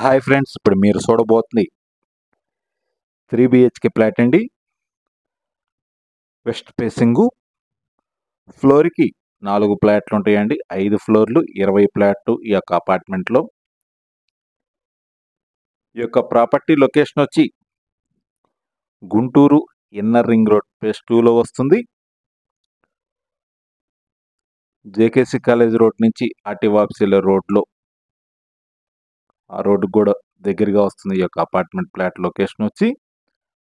Hi friends, ఇప్పుడు మీరు చూడబోతుంది 3 BHK flat అండి. West facing. ఫ్లోర్కి 4 ఫ్లాట్లు ఉంటాయండి. 5 ఫ్లోర్లు 20 ఫ్లాట్లు ఈ యొక్క అపార్ట్మెంట్లో. ఈ యొక్క ప్రాపర్టీ లొకేషన్ వచ్చి Guntur inner ring road phase 2లో వస్తుంది. జేకేసీ కాలేజ్ రోడ్ నుంచి ఆర్టీఓ ఆఫీస్ వెళ్ళే రోడ్లో, ఆ రోడ్డుకు కూడా దగ్గరగా వస్తుంది ఈ యొక్క అపార్ట్మెంట్ ఫ్లాట్ లొకేషన్ వచ్చి.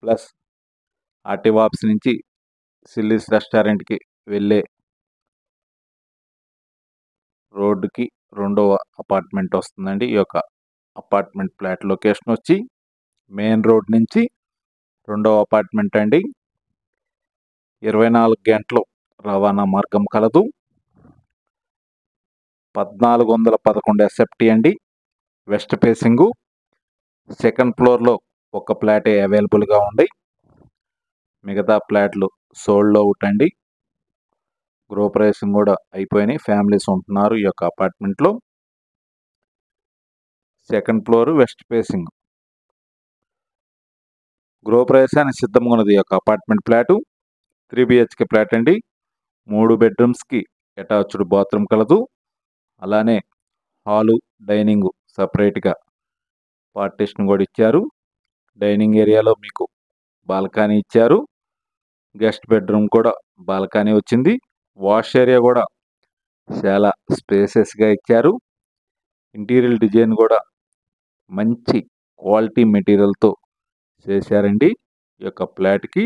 ప్లస్ ఆర్టీఓ ఆఫీస్ నుంచి సిల్లీస్ రెస్టారెంట్కి వెళ్ళే రోడ్డుకి రెండవ అపార్ట్మెంట్ వస్తుందండి. ఈ యొక్క అపార్ట్మెంట్ ఫ్లాట్ లొకేషన్ వచ్చి మెయిన్ రోడ్ నుంచి రెండవ అపార్ట్మెంట్ అండి. 24 గంటలు రవాణా మార్గం కలదు. 1411 ఎస్ఎఫ్టీ అండి. West facing. సెకండ్ ఫ్లోర్లో ఒక ఫ్లాటే అవైలబుల్గా ఉంది. మిగతా ఫ్లాట్లు సోల్డ్ అవుట్ అండి. గృహప్రవేశం కూడా అయిపోయినాయి. ఫ్యామిలీస్ ఉంటున్నారు ఈ యొక్క అపార్ట్మెంట్లో. Second floor west facing. గృహప్రవేశానికి సిద్ధంగా ఉన్నది ఈ యొక్క అపార్ట్మెంట్ ఫ్లాటు. 3 బిహెచ్కే ఫ్లాట్ అండి. 3 బెడ్రూమ్స్కి అటాచ్డ్ బాత్రూమ్ కలదు. అలానే హాలు, డైనింగ్ సపరేట్గా పార్టీషన్ కూడా ఇచ్చారు. డైనింగ్ ఏరియాలో మీకు బాల్కనీ ఇచ్చారు. గెస్ట్ బెడ్రూమ్ కూడా బాల్కనీ వచ్చింది. వాష్ ఏరియా కూడా చాలా స్పేసెస్గా ఇచ్చారు. ఇంటీరియర్ డిజైన్ కూడా మంచి క్వాలిటీ మెటీరియల్తో చేశారండి. ఈ యొక్క ఫ్లాట్కి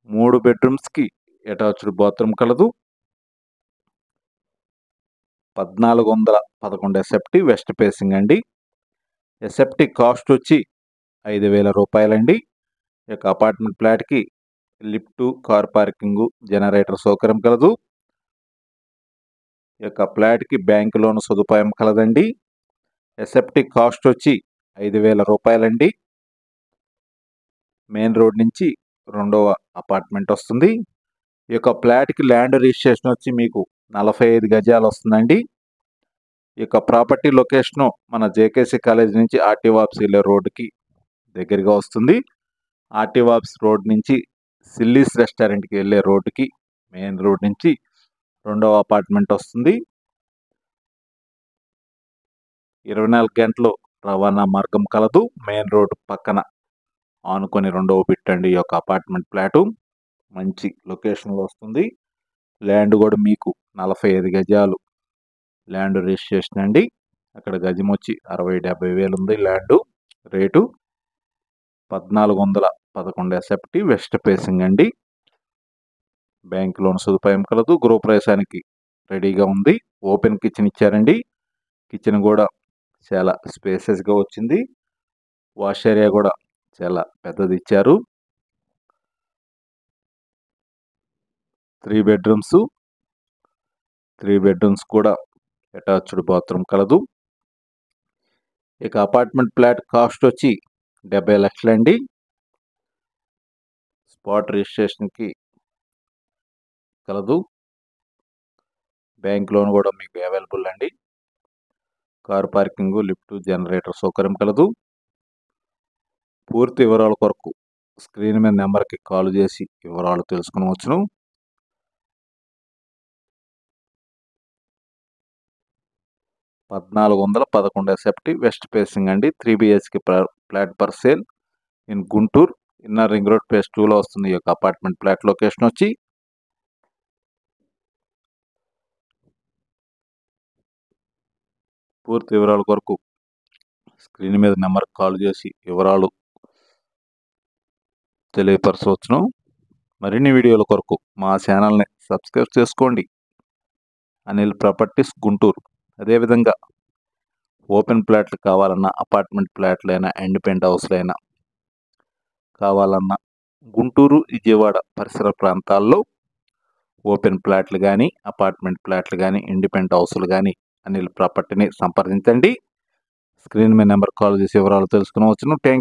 3 బెడ్రూమ్స్కి అటాచ్డ్ బాత్రూమ్ కలదు. 1411 ఎస్ఎఫ్టీ వెస్ట్ ఫేసింగ్ అండి. ఎస్ఎఫ్టీ కాస్ట్ వచ్చి 5,000 రూపాయలండి. ఈ యొక్క అపార్ట్మెంట్ ఫ్లాట్కి లిఫ్ట్, కార్ పార్కింగ్, జనరేటర్ సౌకర్యం కలదు. ఈ యొక్క ఫ్లాట్కి బ్యాంక్ లోన్ సదుపాయం కలదండి. ఎస్ఎఫ్టీ కాస్ట్ వచ్చి 5,000 రూపాయలండి. మెయిన్ రోడ్ నుంచి రెండవ అపార్ట్మెంట్ వస్తుంది. ఈ యొక్క ఫ్లాట్కి ల్యాండ్ రిజిస్ట్రేషన్ వచ్చి మీకు 45 గజాలు వస్తుందండి. ఈ యొక్క ప్రాపర్టీ లొకేషను మన జేకేసీ కాలేజ్ నుంచి ఆర్టీఓ ఆఫీస్ వెళ్ళే రోడ్డుకి దగ్గరగా వస్తుంది. ఆర్టీఓ ఆఫీస్ రోడ్ నుంచి సిల్లీస్ రెస్టారెంట్కి వెళ్ళే రోడ్డుకి మెయిన్ రోడ్ నుంచి రెండవ అపార్ట్మెంట్ వస్తుంది. 24 గంటలు రవాణా మార్గం కలదు. మెయిన్ రోడ్ పక్కన ఆనుకొని రెండవ బిట్ అండి ఈ యొక్క అపార్ట్మెంట్ ఫ్లాటు. మంచి లొకేషన్లో వస్తుంది. ల్యాండ్ కూడా మీకు 45 గజాలు ల్యాండ్ రిజిస్ట్రేషన్ అండి. అక్కడ గజం వచ్చి 60-70 వేలు ఉంది land rate. 1411 SFT west facing అండి. బ్యాంక్ లోన్ సదుపాయం కలదు. గృహప్రవేశానికి రెడీగా ఉంది. ఓపెన్ కిచెన్ ఇచ్చారండి. కిచెన్ కూడా చాలా స్పేసెస్గా వచ్చింది. వాష్ ఏరియా కూడా చాలా పెద్దది ఇచ్చారు. 3 బెడ్రూమ్స్. 3 బెడ్రూమ్స్ కూడా అటాచ్డ్ బాత్రూమ్ కలదు. ఇక అపార్ట్మెంట్ ఫ్లాట్ కాస్ట్ వచ్చి 70 లక్షలండి. స్పాట్ రిజిస్ట్రేషన్కి కలదు. బ్యాంక్ లోన్ కూడా మీకు అవైలబుల్ అండి. కార్ పార్కింగ్, లిఫ్ట్, జనరేటర్ సౌకర్యం కలదు. పూర్తి వివరాల కొరకు స్క్రీన్ మీద నెంబర్కి కాల్ చేసి వివరాలు తెలుసుకునవచ్చును. 1411 ఎస్ఎఫ్టీ వెస్ట్ ఫేసింగ్ అండి. 3 BHK flat for sale in Guntur inner ring road phase 2లో వస్తుంది ఈ యొక్క అపార్ట్మెంట్ ఫ్లాట్ లొకేషన్ వచ్చి. పూర్తి వివరాల కొరకు స్క్రీన్ మీద నెంబర్కి కాల్ చేసి వివరాలు తెలియపరచవచ్చును. మరిన్ని వీడియోల కొరకు మా ఛానల్ని సబ్స్క్రైబ్ చేసుకోండి. అనిల్ ప్రాపర్టీస్ గుంటూరు. అదేవిధంగా ఓపెన్ ఫ్లాట్లు కావాలన్నా, అపార్ట్మెంట్ ఫ్లాట్లైనా, ఇండిపెండెంట్ హౌస్లైనా కావాలన్నా గుంటూరు, విజయవాడ పరిసర ప్రాంతాల్లో ఓపెన్ ఫ్లాట్లు కానీ, అపార్ట్మెంట్ ఫ్లాట్లు కానీ, ఇండిపెండెంట్ హౌస్లు కానీ అనిల్ ప్రాపర్టీని సంప్రదించండి. స్క్రీన్ మీద నెంబర్ కాల్ చేసి వివరాలు తెలుసుకునవచ్చును. థ్యాంక్